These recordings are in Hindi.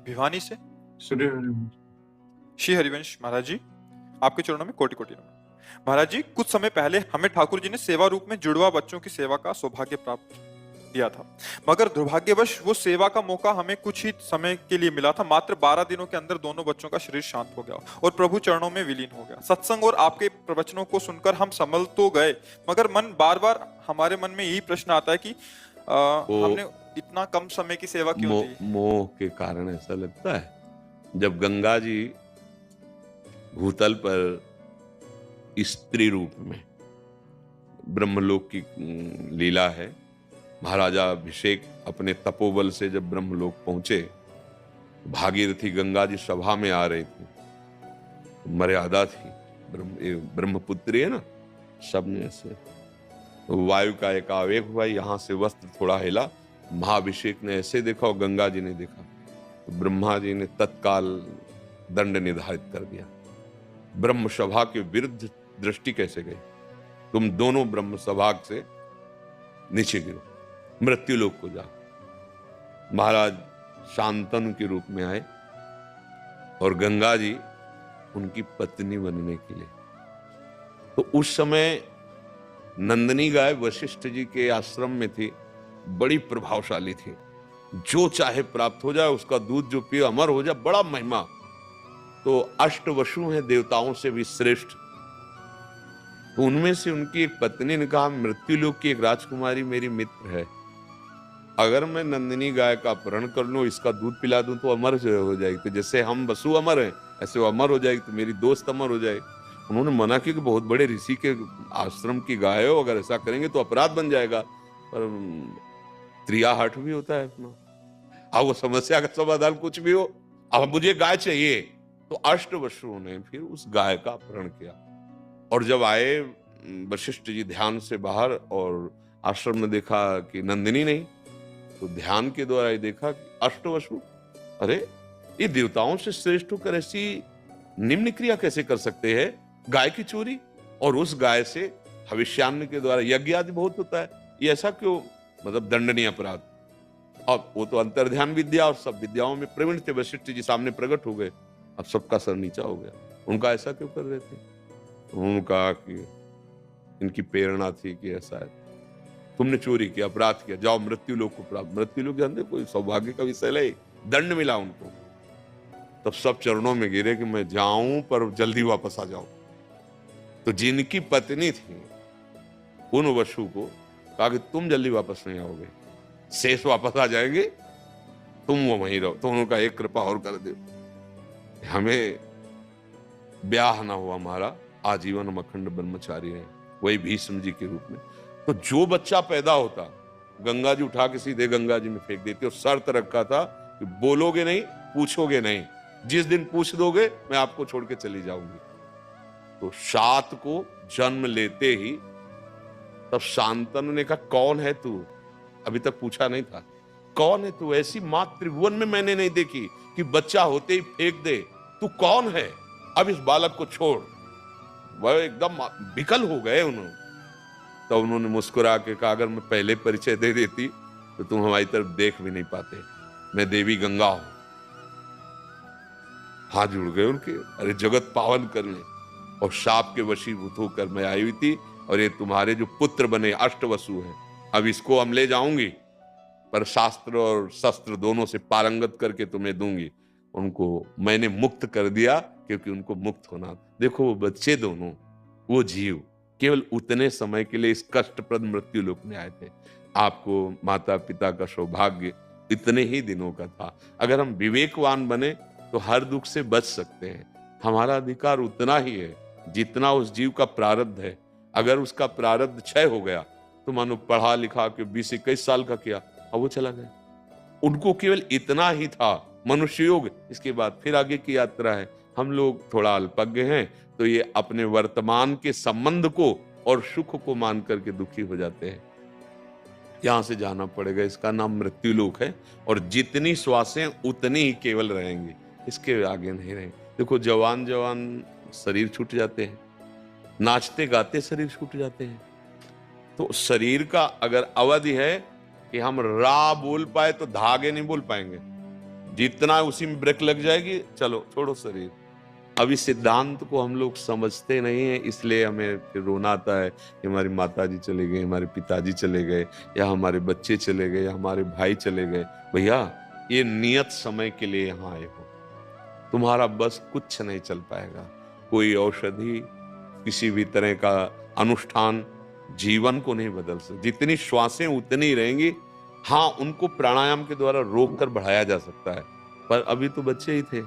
भिवानी से श्री हरिवंश। श्री हरिवंश महाराज जी, आपके चरणों में कोटि कोटि नमन। महाराज जी, कुछ समय पहले हमें ठाकुर जी ने सेवा रूप में जुड़वा बच्चों की सेवा का सौभाग्य प्राप्त किया था, मगर दुर्भाग्यवश वो सेवा का मौका हमें कुछ ही समय के लिए मिला था। मात्र 12 दिनों के अंदर दोनों बच्चों का शरीर शांत हो गया और प्रभु चरणों में विलीन हो गया। सत्संग और आपके प्रवचनों को सुनकर हम संभल तो गए, मगर मन बार बार हमारे मन में यही प्रश्न आता है कि हमने इतना कम समय की सेवा क्यों दी। मोह के कारण ऐसा लगता है। जब गंगा जी भूतल पर स्त्री रूप में, ब्रह्मलोक की लीला है, महाराजा अभिषेक अपने तपोबल से जब ब्रह्मलोक पहुंचे, भागीरथी गंगा जी सभा में आ रही थी, मर्यादा थी, ब्रह्मपुत्री है ना, सबने ऐसे वायु का एक आवेग हुआ, यहां से वस्त्र थोड़ा हिला, महाभिषेक ने ऐसे देखा और गंगा जी ने देखा, तो ब्रह्मा जी ने तत्काल दंड निर्धारित कर दिया। ब्रह्म सभा के विरुद्ध दृष्टि कैसे गई? तुम दोनों ब्रह्म सभा से नीचे गिरो, मृत्यु लोक को जाओ। महाराज शांतनु के रूप में आए और गंगा जी उनकी पत्नी बनने के लिए। तो उस समय नंदिनी गाय वशिष्ठ जी के आश्रम में थी, बड़ी प्रभावशाली थी, जो चाहे प्राप्त हो जाए, उसका दूध जो पिए अमर हो जाए, बड़ा महिमा। तो अष्टवसु हैं देवताओं से भी श्रेष्ठ, तो उनमें से उनकी एक पत्नी ने कहा, मृत्यु लोक की एक राजकुमारी मेरी मित्र है, अगर मैं नंदिनी गाय का अपहरण कर लूं, इसका दूध पिला दूं तो अमर हो जाएगी। तो जैसे हम वसु अमर हैं, ऐसे वो अमर हो जाएगी, तो मेरी दोस्त अमर हो जाएगी। उन्होंने मना किया कि बहुत बड़े ऋषि के आश्रम की गाय हो, अगर ऐसा करेंगे तो अपराध बन जाएगा। पर त्रिया हठ भी होता है अपना। अब वो समस्या का समाधान कुछ भी हो, अब मुझे गाय चाहिए, तो अष्टवसुओं ने फिर उस गाय का अपहरण किया। और जब आए वशिष्ठ जी ध्यान से बाहर और आश्रम में देखा कि नंदिनी नहीं, तो ध्यान के द्वारा ही देखा कि अष्टवसु, अरे ये देवताओं से श्रेष्ठ होकर ऐसी निम्न क्रिया कैसे कर सकते हैं? गाय की चोरी, और उस गाय से भविष्यान्न के द्वारा यज्ञ आदि बहुत होता है, ये ऐसा क्यों, मतलब दंडनीय अपराध। अब वो तो अंतर्ध्यान विद्या और सब विद्याओं में प्रवीण थे, वशिष्ठ जी सामने प्रकट हो गए, अब सबका सर नीचा हो गया। उनका ऐसा क्यों कर रहे थे? उन्होंने कहा कि इनकी प्रेरणा थी कि ऐसा है, तुमने चोरी किया, अपराध किया, जाओ मृत्यु लोक को प्राप्त। मृत्यु लोक जानते, कोई सौभाग्य का विषय नहीं, दंड मिला उनको। तब सब चरणों में गिरे कि मैं जाऊं पर जल्दी वापस आ जाऊं। तो जिनकी पत्नी थी उन वसु को कहा कि तुम जल्दी वापस नहीं आओगे, शेष वापस आ जाएंगे, तुम वो वहीं रहो। तो उन्होंने एक कृपा और कर दो, हमें ब्याह ना हुआ, हमारा आजीवन हम अखंड ब्रह्मचारी है, वही भीष्म जी के रूप में। तो जो बच्चा पैदा होता, गंगा जी उठा के सीधे गंगा जी में फेंक देती, और शर्त रखा था कि बोलोगे नहीं, पूछोगे नहीं, जिस दिन पूछ दोगे मैं आपको छोड़ के चली जाऊंगी। तो 7 को जन्म लेते ही तब शांतनु ने कहा, कौन है तू? अभी तक पूछा नहीं था, कौन है तू? ऐसी मां त्रिभुवन में मैंने नहीं देखी कि बच्चा होते ही फेंक दे। तू कौन है? अब इस बालक को छोड़। वह एकदम विकल हो गए उन्होंने। तो उन्होंने मुस्कुरा के कहा, अगर मैं पहले परिचय दे देती तो तुम हमारी तरफ देख भी नहीं पाते, मैं देवी गंगा हूं। हाथ जुड़ गए उनके, अरे जगत पावन कर ले, और शाप के वशीभूत होकर मैं आई हुई थी, और ये तुम्हारे जो पुत्र बने अष्टवसु हैं, अब इसको हम ले जाऊंगी, पर शास्त्र और शस्त्र दोनों से पारंगत करके तुम्हें दूंगी। उनको मैंने मुक्त कर दिया, क्योंकि उनको मुक्त होना। देखो वो बच्चे दोनों, वो जीव केवल उतने समय के लिए इस कष्टप्रद मृत्यु लोक में आए थे। आपको माता पिता का सौभाग्य इतने ही दिनों का था। अगर हम विवेकवान बने तो हर दुख से बच सकते हैं। हमारा अधिकार उतना ही है जितना उस जीव का प्रारब्ध है। अगर उसका प्रारब्ध क्षय हो गया तो मानो पढ़ा लिखा के 20-21 साल का किया और वो चला गया, उनको केवल इतना ही था मनुष्य योग। इसके बाद फिर आगे की यात्रा है। हम लोग थोड़ा अल्पज्ञ हैं, तो ये अपने वर्तमान के संबंध को और सुख को मान करके दुखी हो जाते हैं। यहां से जाना पड़ेगा, इसका नाम मृत्यु लोक है, और जितनी श्वासें उतनी ही केवल रहेंगी, इसके आगे नहीं रहेंगे। देखो जवान जवान शरीर छूट जाते हैं, नाचते गाते शरीर छूट जाते हैं। तो शरीर का अगर अवधि है कि हम रा बोल पाए तो धागे नहीं बोल पाएंगे। जितना उसी में ब्रेक लग जाएगी, चलो छोड़ो शरीर। अब इस सिद्धांत को हम लोग समझते नहीं है, इसलिए हमें फिर रोना आता है कि हमारी माताजी चले गए, हमारे पिताजी चले गए, या हमारे बच्चे चले गए, या हमारे भाई चले गए। भैया, ये नियत समय के लिए यहाँ आए हो, तुम्हारा बस कुछ नहीं चल पाएगा। कोई औषधि, किसी भी तरह का अनुष्ठान जीवन को नहीं बदल सकता। जितनी श्वासें उतनी ही रहेंगी। हाँ, उनको प्राणायाम के द्वारा रोक कर बढ़ाया जा सकता है, पर अभी तो बच्चे ही थे।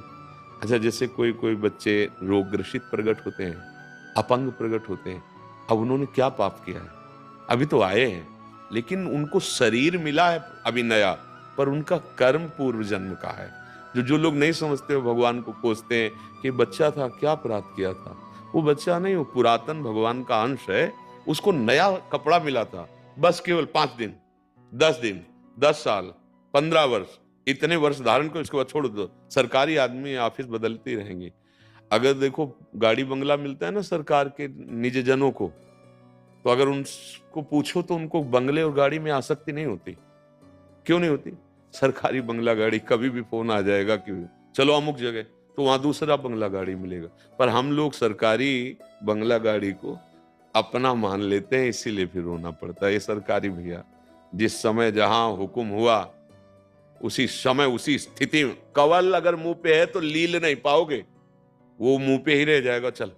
अच्छा, जैसे कोई कोई बच्चे रोग ग्रसित प्रकट होते हैं, अपंग प्रकट होते हैं, अब उन्होंने क्या पाप किया है? अभी तो आए हैं, लेकिन उनको शरीर मिला है अभी नया, पर उनका कर्म पूर्व जन्म का है। जो लोग नहीं समझते हो, भगवान को कोसते हैं कि बच्चा था, क्या अपराध किया था। वो बच्चा नहीं, वो पुरातन भगवान का अंश है। उसको नया कपड़ा मिला था, बस केवल 5 दिन, 10 दिन, 10 साल, 15 वर्ष, इतने वर्ष धारण को इसके बाद छोड़ दो। सरकारी आदमी, ऑफिस बदलती रहेंगी। अगर देखो, गाड़ी बंगला मिलता है ना सरकार के निजी जनों को, तो अगर उनको पूछो तो उनको बंगले और गाड़ी में आसक्ति नहीं होती। क्यों नहीं होती? सरकारी बंगला गाड़ी, कभी भी फोन आ जाएगा कि चलो अमुक जगह, तो वहां दूसरा बंगला गाड़ी मिलेगा। पर हम लोग सरकारी बंगला गाड़ी को अपना मान लेते हैं, इसीलिए फिर रोना पड़ता है। ये सरकारी भैया, जिस समय जहां हुक्म हुआ उसी समय उसी स्थिति में, कवल अगर मुंह पे है तो लील नहीं पाओगे, वो मुंह पे ही रह जाएगा। चल,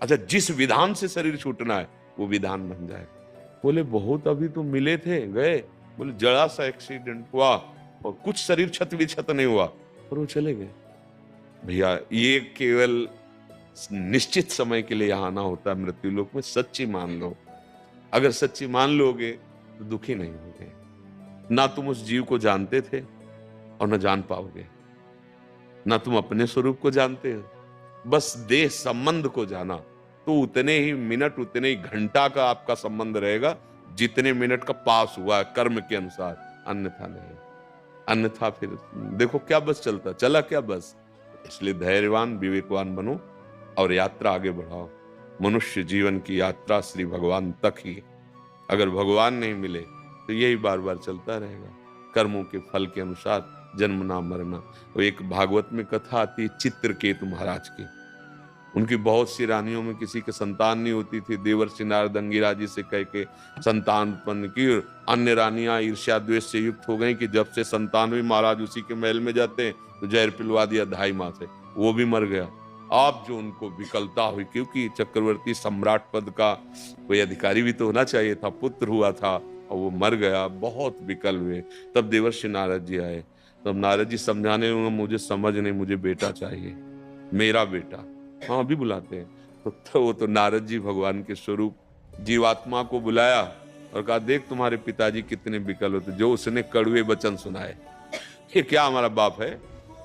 अच्छा, जिस विधान से शरीर छूटना है वो विधान बन जाएगा। बोले बहुत अभी तो मिले थे, गए, बोले जरा सा एक्सीडेंट हुआ और कुछ शरीर क्षत विक्षत नहीं हुआ, और वो चले गए। भैया, ये केवल निश्चित समय के लिए यहाँ आना होता है मृत्यु लोक में। सच्ची मान लो, अगर सच्ची मान लोगे तो दुखी नहीं होगे। ना तुम उस जीव को जानते थे और न जान पाओगे, ना तुम अपने स्वरूप को जानते हो, बस देह संबंध को जाना, तो उतने ही मिनट, उतने ही घंटा का आपका संबंध रहेगा जितने मिनट का पास हुआ है कर्म के अनुसार, अन्यथा नहीं। अन्यथा फिर देखो क्या बस चलता, चला क्या बस। इसलिए धैर्यवान, विवेकवान बनो और यात्रा आगे बढ़ाओ। मनुष्य जीवन की यात्रा श्री भगवान तक ही। अगर भगवान नहीं मिले तो यही बार बार चलता रहेगा, कर्मों के फल के अनुसार जन्मना मरना। वो एक भागवत में कथा आती है चित्रकेतु महाराज की। उनकी बहुत सी रानियों में किसी के संतान नहीं होती थी। देवर्षि नारद अंगिरा जी से कह के संतान उत्पन्न की, और अन्य रानियां ईर्ष्या द्वेष से युक्त हो गई कि जब से संतान हुई महाराज उसी के महल में जाते हैं, तो जहर पिलवा दिया 2.5 माह से, वो भी मर गया। आप जो उनको विकलता हुई, क्योंकि चक्रवर्ती सम्राट पद का कोई अधिकारी भी तो होना चाहिए था, पुत्र हुआ था और वो मर गया, बहुत विकल हुए। तब देवर्षि नारद जी आए, तब नारद जी समझाने लगे, मुझे समझ नहीं, मुझे बेटा चाहिए, मेरा बेटा। हाँ, अभी बुलाते हैं। तो वो तो नारद जी भगवान के स्वरूप जीवात्मा को बुलाया और कहा, देख तुम्हारे पिताजी कितने विकल होते, जो उसने कड़वे वचन सुनाए। ये क्या हमारा बाप है?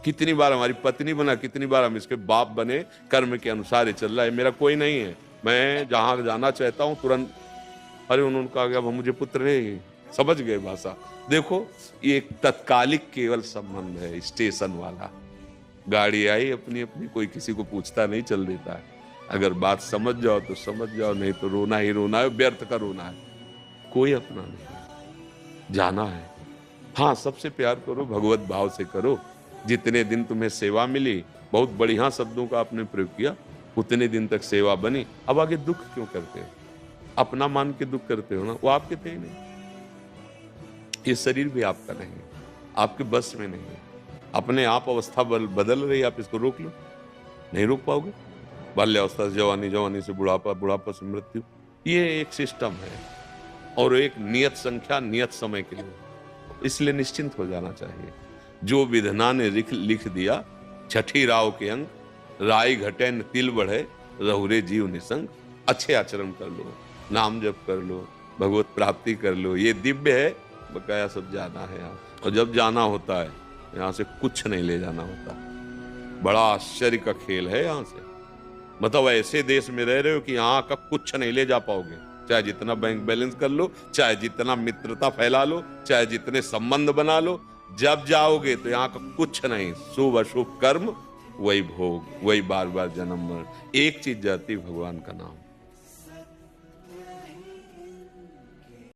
कितनी बार हमारी पत्नी बना, कितनी बार हम इसके बाप बने, कर्म के अनुसार ही चल रहा है। मेरा कोई नहीं है, मैं जहां जाना चाहता हूं तुरंत। अरे उन्होंने कहा कि अब मुझे पुत्र नहीं, समझ गए भाषा। देखो, ये एक तत्कालिक केवल संबंध है, स्टेशन वाला। गाड़ी आई अपनी अपनी, कोई किसी को पूछता नहीं, चल देता है। अगर बात समझ जाओ तो समझ जाओ, नहीं तो रोना ही रोना है, व्यर्थ का रोना है। कोई अपना नहीं, जाना है। हाँ, सबसे प्यार करो, भगवत भाव से करो। जितने दिन तुम्हें सेवा मिली, बहुत बढ़िया शब्दों का आपने प्रयोग किया, उतने दिन तक सेवा बनी। अब आगे दुख क्यों करते हो? अपना मान के दुख करते हो ना, वो आपके थे ही नहीं। ये शरीर भी आपका नहीं है, आपके बस में नहीं है। अपने आप अवस्था बदल रही, आप इसको रोक लो, नहीं रोक पाओगे। बाल्यावस्था से जवानी, जवानी से बुढ़ापा, बुढ़ापा से मृत्यु, ये एक सिस्टम है और एक नियत संख्या, नियत समय के लिए। इसलिए निश्चिंत हो जाना चाहिए। जो विधना ने लिख दिया, छठी राव के अंक, राय घटे न तिल बढ़े, रहुरे जीव निसंग। अच्छे आचरण कर लो, नाम जप कर लो, भगवत प्राप्ति कर लो, ये दिव्य है। बकाया सब जाना है यहाँ, और जब जाना होता है यहाँ से कुछ नहीं ले जाना होता। बड़ा आश्चर्य का खेल है यहाँ से। मतलब ऐसे देश में रह रहे हो कि यहाँ का कुछ नहीं ले जा पाओगे, चाहे जितना बैंक बैलेंस कर लो, चाहे जितना मित्रता फैला लो, चाहे जितने संबंध बना लो, जब जाओगे तो यहाँ का कुछ नहीं। शुभ अशुभ कर्म, वही भोग, वही बार बार जन्म मरण। एक चीज जाती, भगवान का नाम।